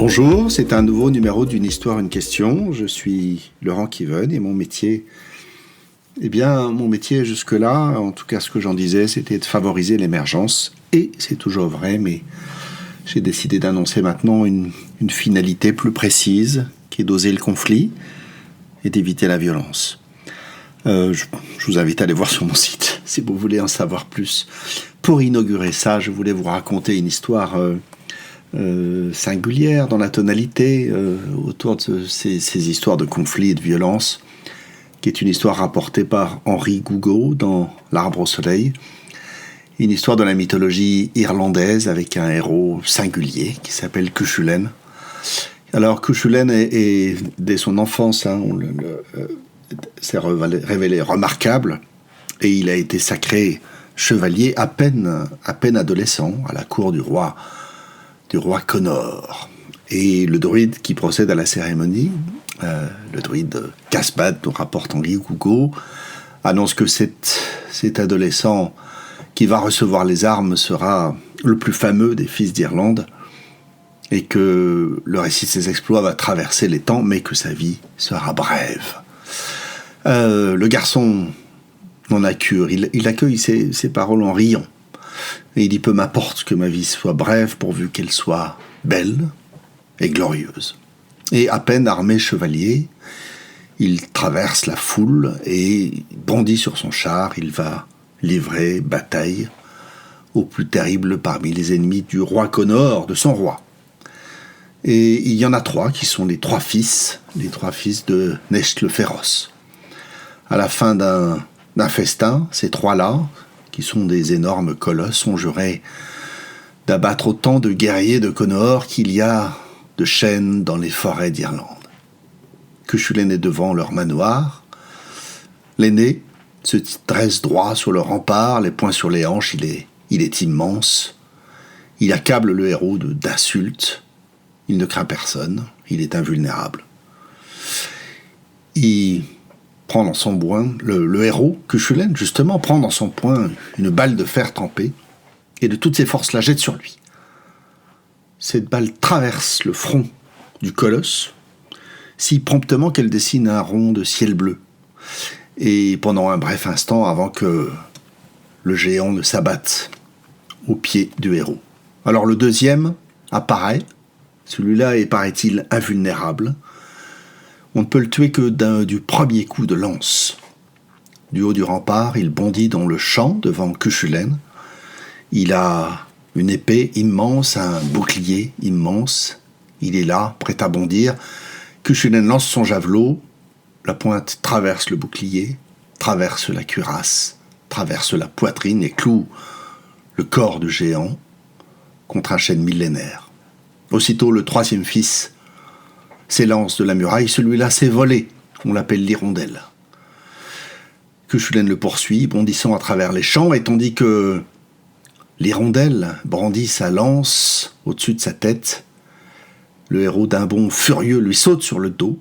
Bonjour, c'est un nouveau numéro d'une histoire, une question. Je suis Laurent Kiven et mon métier jusque-là, en tout cas ce que j'en disais, c'était de favoriser l'émergence. Et c'est toujours vrai, mais j'ai décidé d'annoncer maintenant une finalité plus précise, qui est d'oser le conflit et d'éviter la violence. Je vous invite à aller voir sur mon site, si vous voulez en savoir plus. Pour inaugurer ça, je voulais vous raconter une histoire singulière dans la tonalité autour de ces histoires de conflits et de violence, qui est une histoire rapportée par Henry Gougaud dans L'Arbre au soleil, une histoire de la mythologie irlandaise avec un héros singulier qui s'appelle Cuchulainn. Alors Cuchulainn est dès son enfance, s'est révélé remarquable et il a été sacré chevalier à peine adolescent à la cour du roi Conor. Et le druide qui procède à la cérémonie, le druide Caspad, dont rapporte Henry Gougaud, annonce que cet adolescent qui va recevoir les armes sera le plus fameux des fils d'Irlande et que le récit de ses exploits va traverser les temps, mais que sa vie sera brève. Le garçon n'en a cure, il accueille ces paroles en riant. Et il dit « Peu m'importe que ma vie soit brève, pourvu qu'elle soit belle et glorieuse. » Et à peine armé chevalier, il traverse la foule et bondit sur son char. Il va livrer bataille au plus terrible parmi les ennemis du roi Conor, de son roi. Et il y en a 3 qui sont les trois fils de Necht le Féroce. À la fin d'un festin, ces 3-là, qui sont des énormes colosses, ont juré d'abattre autant de guerriers de Conor qu'il y a de chênes dans les forêts d'Irlande. Cuchulainn est devant leur manoir. L'aîné se dresse droit sur le rempart, les poings sur les hanches, il est immense. Il accable le héros d'insultes. Il ne craint personne, il est invulnérable. Il prend dans son poing, le héros, Cuchulainn, justement, prend dans son poing une balle de fer trempée et de toutes ses forces la jette sur lui. Cette balle traverse le front du colosse, si promptement qu'elle dessine un rond de ciel bleu. Et pendant un bref instant, avant que le géant ne s'abatte aux pieds du héros. Alors le deuxième apparaît, celui-là est, paraît-il, invulnérable. On ne peut le tuer que du premier coup de lance. Du haut du rempart, il bondit dans le champ devant Cuchulainn. Il a une épée immense, un bouclier immense. Il est là, prêt à bondir. Cuchulainn lance son javelot. La pointe traverse le bouclier, traverse la cuirasse, traverse la poitrine et cloue le corps du géant contre un chêne millénaire. Aussitôt, le 3e fils s'élance de la muraille, celui-là s'est volé, on l'appelle l'hirondelle. Cuchulainn le poursuit, bondissant à travers les champs, et tandis que l'hirondelle brandit sa lance au-dessus de sa tête, le héros d'un bond furieux lui saute sur le dos,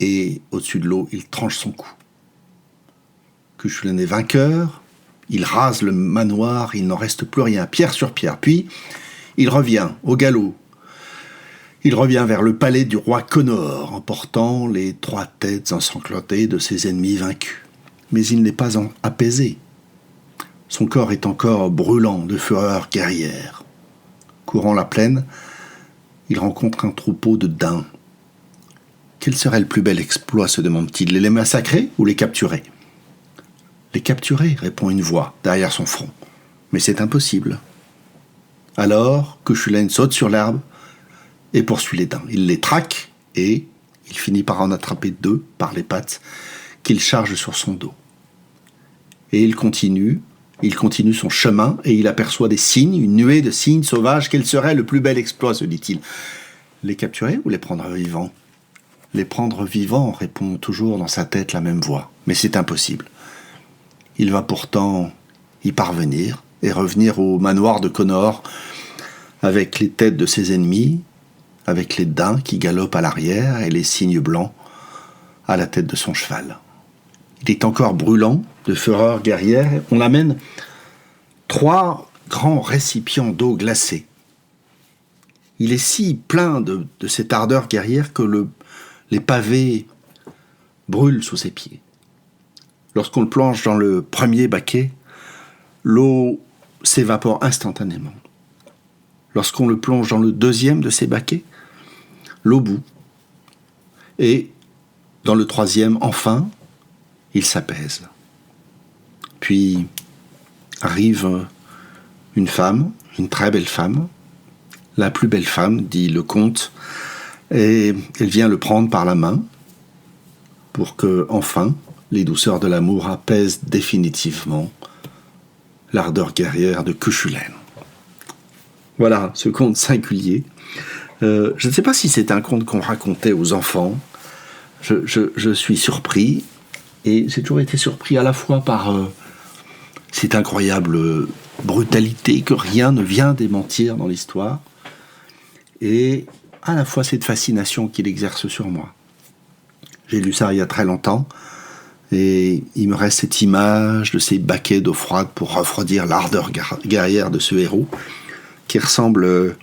et au-dessus de l'eau, il tranche son cou. Cuchulainn est vainqueur, il rase le manoir, il n'en reste plus rien, pierre sur pierre, puis il revient au galop. Il revient vers le palais du roi Conor, emportant les 3 têtes ensanglantées de ses ennemis vaincus. Mais il n'est pas apaisé. Son corps est encore brûlant de fureur guerrière. Courant la plaine, il rencontre un troupeau de daims. Quel serait le plus bel exploit, se demande-t-il, les massacrer ou les capturer ? Les capturer, répond une voix derrière son front. Mais c'est impossible. Alors, Cuchulainn saute sur l'herbe et poursuit les daims. Il les traque et il finit par en attraper 2 par les pattes qu'il charge sur son dos. Et il continue son chemin et il aperçoit des cygnes, une nuée de cygnes sauvages. Quel serait le plus bel exploit, se dit-il ? Les capturer ou les prendre vivants ? Les prendre vivants, répond toujours dans sa tête la même voix. Mais c'est impossible. Il va pourtant y parvenir et revenir au manoir de Conor avec les têtes de ses ennemis, avec les daims qui galopent à l'arrière et les cygnes blancs à la tête de son cheval. Il est encore brûlant de fureur guerrière. On l'amène 3 grands récipients d'eau glacée. il est si plein de cette ardeur guerrière que les pavés brûlent sous ses pieds. Lorsqu'on le plonge dans le premier baquet, l'eau s'évapore instantanément. Lorsqu'on le plonge dans le deuxième de ces baquets, l'eau bout. Et dans le troisième, enfin, il s'apaise. Puis arrive une femme, une très belle femme, la plus belle femme, dit le comte, et elle vient le prendre par la main pour que, enfin, les douceurs de l'amour apaisent définitivement l'ardeur guerrière de Cuchulainn. Voilà, ce conte singulier. Je ne sais pas si c'est un conte qu'on racontait aux enfants. Je suis surpris, et j'ai toujours été surpris à la fois par cette incroyable brutalité que rien ne vient démentir dans l'histoire, et à la fois cette fascination qu'il exerce sur moi. J'ai lu ça il y a très longtemps, et il me reste cette image de ces baquets d'eau froide pour refroidir l'ardeur guerrière de ce héros, qui ressemble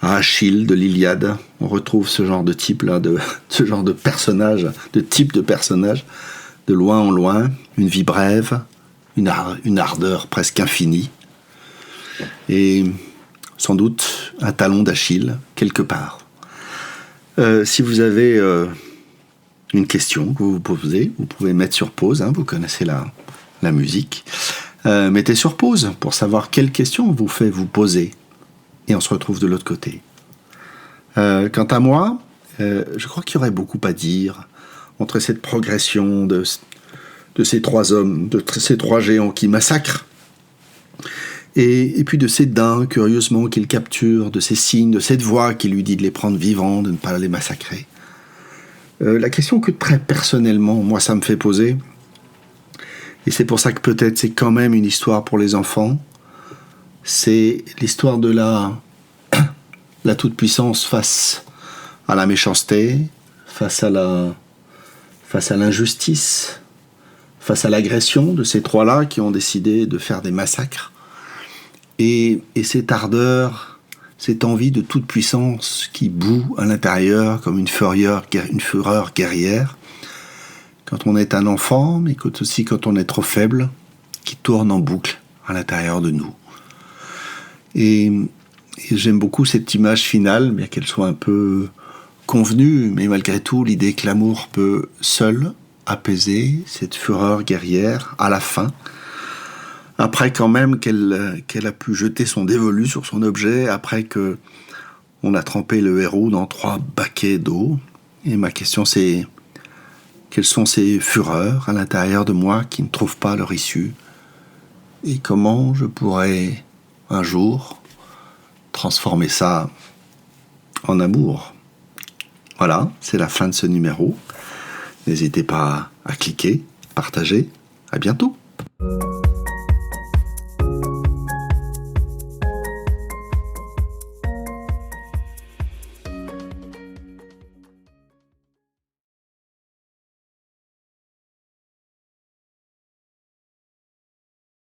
à Achille de l'Iliade. On retrouve ce genre de type-là, ce genre de personnage, de type de personnage, de loin en loin, une vie brève, une ardeur presque infinie, et sans doute un talon d'Achille quelque part. Si vous avez une question que vous vous posez, vous pouvez mettre sur pause, vous connaissez la musique. Mettez sur pause pour savoir quelle question vous fait vous poser, et on se retrouve de l'autre côté. Quant à moi, je crois qu'il y aurait beaucoup à dire entre cette progression de ces trois hommes, de ces trois géants qui massacrent, et puis de ces daims, curieusement, qu'il capture, de ces signes, de cette voix qui lui dit de les prendre vivants, de ne pas les massacrer. La question que très personnellement, moi, ça me fait poser, et c'est pour ça que peut-être c'est quand même une histoire pour les enfants, c'est l'histoire de la toute-puissance face à la méchanceté, face à l'injustice, face à l'agression de ces trois-là qui ont décidé de faire des massacres. Et cette ardeur, cette envie de toute-puissance qui bout à l'intérieur comme une fureur guerrière, quand on est un enfant, mais aussi quand on est trop faible, qui tourne en boucle à l'intérieur de nous. Et j'aime beaucoup cette image finale, bien qu'elle soit un peu convenue, mais malgré tout, l'idée que l'amour peut seul apaiser cette fureur guerrière à la fin, après quand même qu'elle a pu jeter son dévolu sur son objet, après que on a trempé le héros dans 3 baquets d'eau. Et ma question c'est, quelles sont ces fureurs à l'intérieur de moi qui ne trouvent pas leur issue? Et comment je pourrais un jour transformer ça en amour? Voilà, c'est la fin de ce numéro. N'hésitez pas à cliquer, partager. À bientôt.